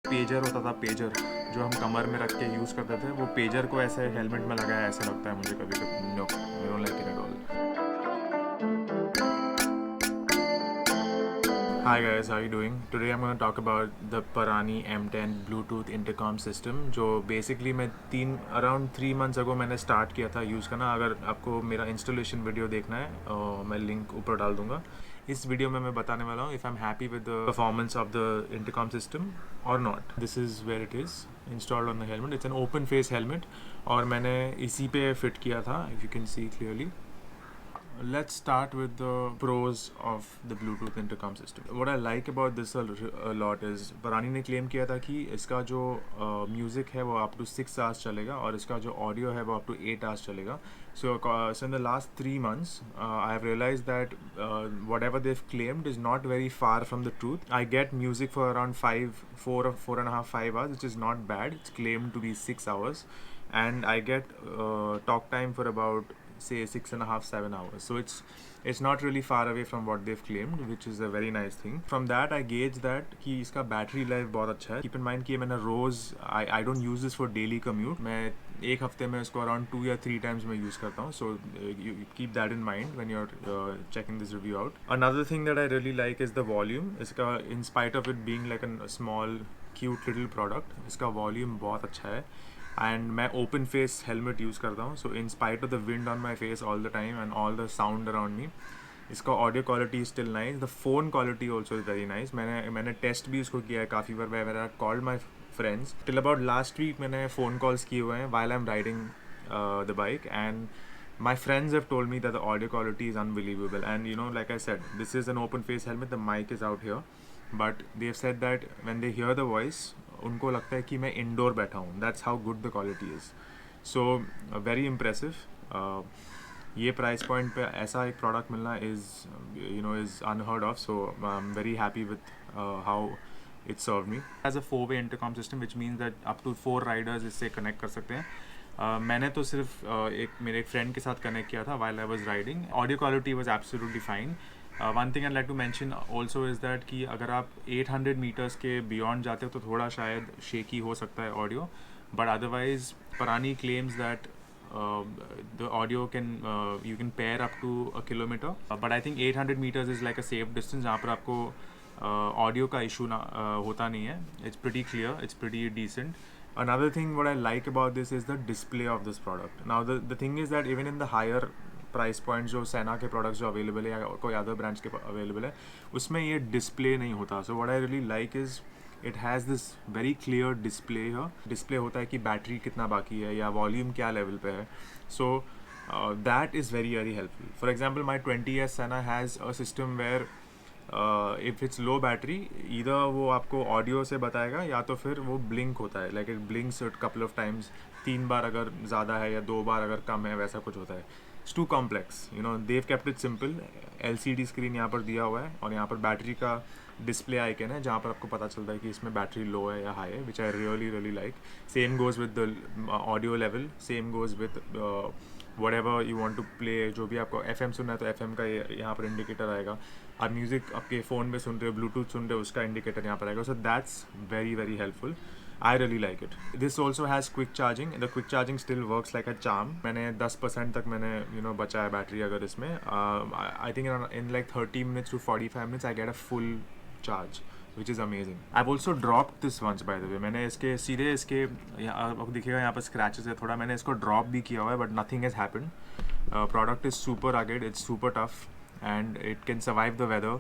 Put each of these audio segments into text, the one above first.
Pager होता था, pager जो हम कमर में रख के यूज़ करते थे, वो पेजर को ऐसे हेलमेट में लगाया ऐसे लगता है मुझे कभी कभी। No, I don't like it at all. Hi guys, how are you doing? Today I'm going to talk about the Parani M10 Bluetooth intercom system जो basically मैं around 3 months ago मैंने start किया था यूज़ करना। अगर आपको मेरा installation video देखना है मैं link ऊपर डाल दूँगा। इस वीडियो में मैं बताने वाला हूँ if I'm happy with the performance of the intercom system or not. This is where it is installed on the helmet. It's an open face helmet और मैंने इसी पे fit किया था, if you can see clearly. Let's start with the pros of the Bluetooth intercom system. What I like about this a lot is Parani ने claim किया था कि इसका जो music है वो up to 6 hours चलेगा और इसका जो audio है वो up to 8 hours चलेगा. So in the last 3 months, I have realized that whatever they've claimed is not very far from the truth. I get music for around 4 and a half, 5 hours, which is not bad. It's claimed to be 6 hours, and I get talk time for about say 6.5, 7 hours. So it's not really far away from what they've claimed, which is a very nice thing. From that I gauge that कि इसका battery life बहुत अच्छा है. Keep in mind कि मैंने रोज़ I don't use this for daily commute. मैं एक हफ्ते में इसको around 2 या 3 times मैं use करता हूँ. So you keep that in mind when you're checking this review out. Another thing that I really like is the volume. इसका in spite of it being like a small cute little product, इसका volume बहुत अच्छा है. And मैं open face helmet use करता हूँ, so in spite of the wind on my face all the time and all the sound around me, इसका audio quality still nice. The phone quality also is very nice. मैंने test भी इसको किया है काफ़ी बार. मेरा called my friends till about last week. मैंने फ़ोन कॉल्स किए हुए हैं while I am riding the bike, and my friends have told me that the audio quality is unbelievable. And like I said, this is an open face helmet, the mic is out here, but they've said that when they hear the voice, उनको लगता है कि मैं indoor बैठा हूँ. That's how good the quality is. So very impressive. ये price point पे ऐसा एक प्रोडक्ट मिलना is unheard of. So I'm very happy with how it served me. It has a 4-way intercom system, which means that up to 4 riders इससे connect कर सकते हैं. मैंने तो सिर्फ मेरे एक फ्रेंड के साथ कनेक्ट किया था while I was riding. Audio quality was absolutely fine. One thing I'd like to mention also is that कि अगर आप 800 meters के beyond जाते हो तो थोड़ा शायद shaky हो सकता है audio, but otherwise Parani claims that the audio you can pair up to a kilometer, but I think 800 meters is like a safe distance जहाँ पर आपको audio का issue होता नहीं है. It's pretty clear, it's pretty decent. Another thing what I like about this is the display of this product. Now the thing is that even in the higher price point जो सेना के products जो available है या कोई other brands के available है, उसमें ये डिस्प्ले नहीं होता. So what I really like is it has this very clear display है. डिस्प्ले होता है कि बैटरी कितना बाकी है या वॉल्यूम क्या लेवल पे है. So that is very very helpful. For example my 20S Sena has a system where if it's low battery, इधर वो आपको ऑडियो से बताएगा या तो फिर वो ब्लिंक होता है, like it blinks couple of times. 3 बार अगर ज़्यादा है या 2 बार अगर कम है, वैसा कुछ होता है. It's too complex. They kept it simple. LCD screen यहाँ पर दिया हुआ है और यहाँ पर बैटरी का डिस्प्ले आइकन है जहाँ पर आपको पता चलता है कि इसमें बैटरी लो है या हाई है, which I really really like. Same goes with the audio level, same goes with whatever you want to play. जो भी आपको FM सुनना है तो FM का यहाँ पर इंडिकेटर आएगा. आप म्यूज़िक आपके फ़ोन में सुन रहे हो, ब्लूटूथ सुन रहे हो, उसका इंडिकेटर यहाँ पर आएगा. So that's very very helpful. I really like it. This also has quick charging. The quick charging still works like a charm. मैंने 10% तक मैंने बचा है बैटरी अगर इसमें. I think in like 30 minutes to 45 minutes I get a full charge, which is amazing. I've also dropped this once by the way. मैंने इसके सीधे इसके आपको दिखेगा यहाँ पर scratches है थोड़ा. मैंने इसको drop भी किया हुआ है, but nothing has happened. Product is super rugged. It's super tough and it can survive the weather.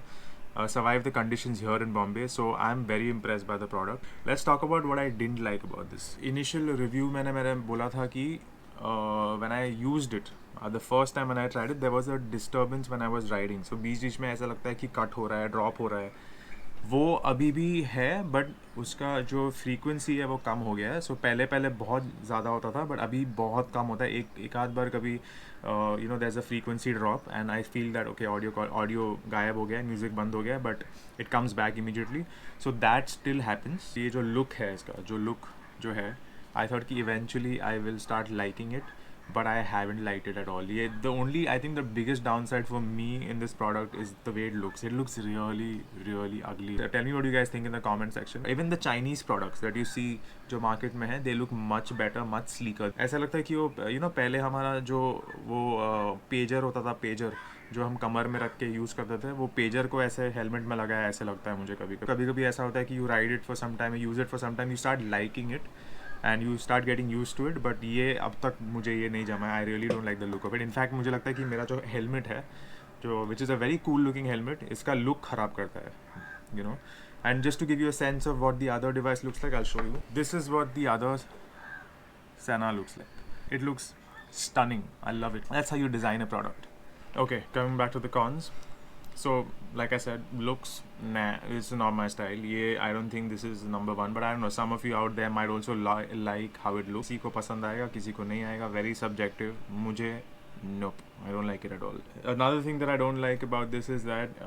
Survive the conditions here in Bombay. So I'm very impressed by the product. Let's talk about what I didn't like about this. Initial review मैंने बोला था कि when I used it, the first time when I tried it, there was a disturbance when I was riding. So बीच में ऐसा लगता है कि cut हो रहा है, ड्रॉप हो रहा है. वो अभी भी है, बट उसका जो फ्रीक्वेंसी है वो कम हो गया है. सो पहले बहुत ज़्यादा होता था, बट अभी बहुत कम होता है. एक आध बार कभी there is a frequency drop and I feel that okay audio गायब हो गया, म्यूज़िक बंद हो गया, but it comes back immediately. So that still happens. ये जो लुक है इसका, जो है, आई थॉट कि eventually I will start liking it. but I haven't liked it at all. Yeah, the only, I think the biggest downside for me in this product is the way it looks. It looks really, really ugly. Tell me what you guys think in the comment section. Even the Chinese products that you see जो market में है, they look much better, much sleeker. ऐसा लगता है कि वो पहले हमारा जो वो पेजर होता था, पेजर जो हम कमर में रख के यूज़ करते थे, वो पेजर को ऐसे हेलमेट में लगाया ऐसे लगता है मुझे. कभी कभी ऐसा होता है कि you ride it for some time, use it for some time, you start liking it and you start getting use to it. But ये अब तक मुझे ये नहीं जमा. I really don't like the look of it. In fact मुझे लगता है कि मेरा जो हेलमेट है, जो which is a very cool looking helmet, इसका लुक ख़राब करता है, you know. And just to give you a sense of what the other device looks like, I will show you. This is what the other Sena looks like. It looks stunning. I love it. That's how you design a product. Okay, coming back to the cons. So, like I said, looks, nah, it's not my style. Yeah, I don't think this is number one. But I don't know, some of you out there might also like how it looks. किसी को पसंद आएगा, किसी को नहीं आएगा. Very subjective. मुझे nope, I don't like it at all. Another thing that I don't like about this is that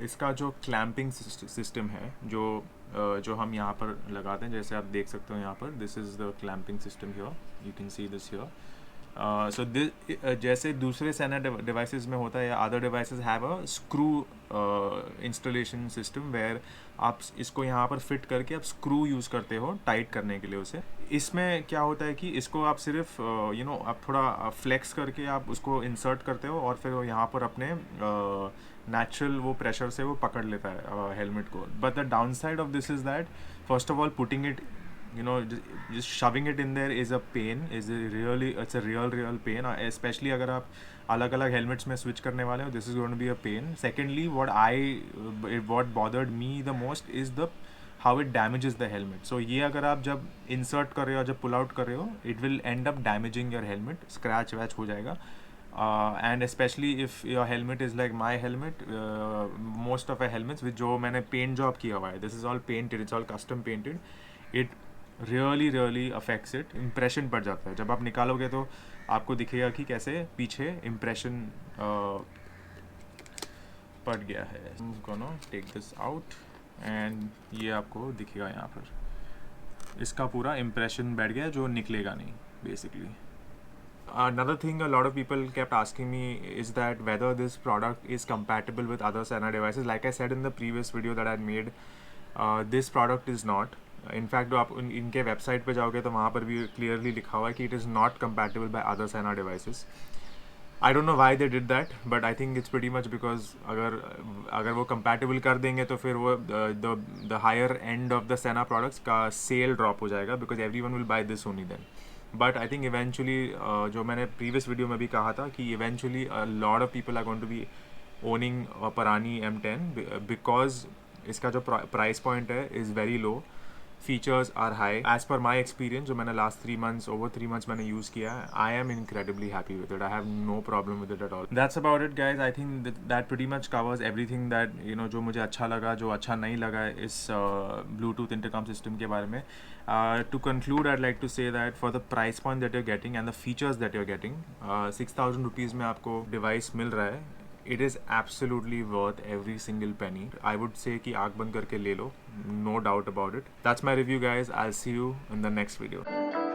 इसका जो clamping system है, जो हम यहाँ पर लगाते हैं, जैसे आप देख सकते हो यहाँ पर, this is the clamping system here, you can see this here. So this जैसे दूसरे Sena डिवाइसेस में होता है या other devices have a screw installation system where आप इसको यहाँ पर फिट करके आप स्क्रू यूज़ करते हो टाइट करने के लिए उसे. इसमें क्या होता है कि इसको आप सिर्फ आप थोड़ा फ्लेक्स करके आप उसको इंसर्ट करते हो और फिर यहाँ पर अपने नेचुरल वो प्रेशर से वो पकड़ लेता है हेलमेट को. But the down side of this is that first of all putting it, just shoving it in there is a pain, it's a real pain, especially अगर आप अलग अलग helmets में switch करने वाले हो. This is going to be a pain. Secondly, what bothered me the most is how it damages the helmet. So ये अगर आप जब insert कर रहे हो, जब pull out कर रहे हो, it will end up damaging your helmet, scratch वैच हो जाएगा. And especially if your helmet is like my helmet, most of our helmets with जो मैंने paint job किया हुआ है, this is all painted, it's all custom painted, it really affects it. impression पड़ जाता है. जब आप निकालोगे तो आपको दिखेगा कि कैसे पीछे impression पड़ गया है. I'm gonna take this out and ये आपको दिखेगा यहाँ पर. इसका पूरा impression बैठ गया जो निकलेगा नहीं basically. Another thing a lot of people kept asking me is that whether this product is compatible with other Sena devices. Like I said in the previous video that I made, this product is not. In fact आप इनके website पे जाओगे तो वहाँ पर भी clearly लिखा हुआ है कि it is not compatible by other Sena devices. I don't know why they did that, but I think it's pretty much because अगर वो कंपैटिबल कर देंगे तो फिर वो the higher end of the Sena products का सेल ड्रॉप हो जाएगा because everyone will buy this only then. But I think eventually जो मैंने प्रीवियस वीडियो में भी कहा था कि eventually lot of people are going to be owning Parani M10 because इसका जो प्राइस पॉइंट है is very low. Features are high. As per my experience, जो मैंने last 3 months, over 3 months मैंने use किया है, I am incredibly happy with it. I have no problem with it at all. That's about it, guys. I think that pretty much covers everything that जो मुझे अच्छा लगा, जो अच्छा नहीं लगा इस Bluetooth intercom system के बारे में. To conclude, I'd like to say that for the price point that you're getting and the features that you're getting, 6,000 rupees में आपको device मिल रहा है. It is absolutely worth every single penny. I would say कि आँख बंद करके ले लो, no doubt about it. That's my review, guys. I'll see you in the next video.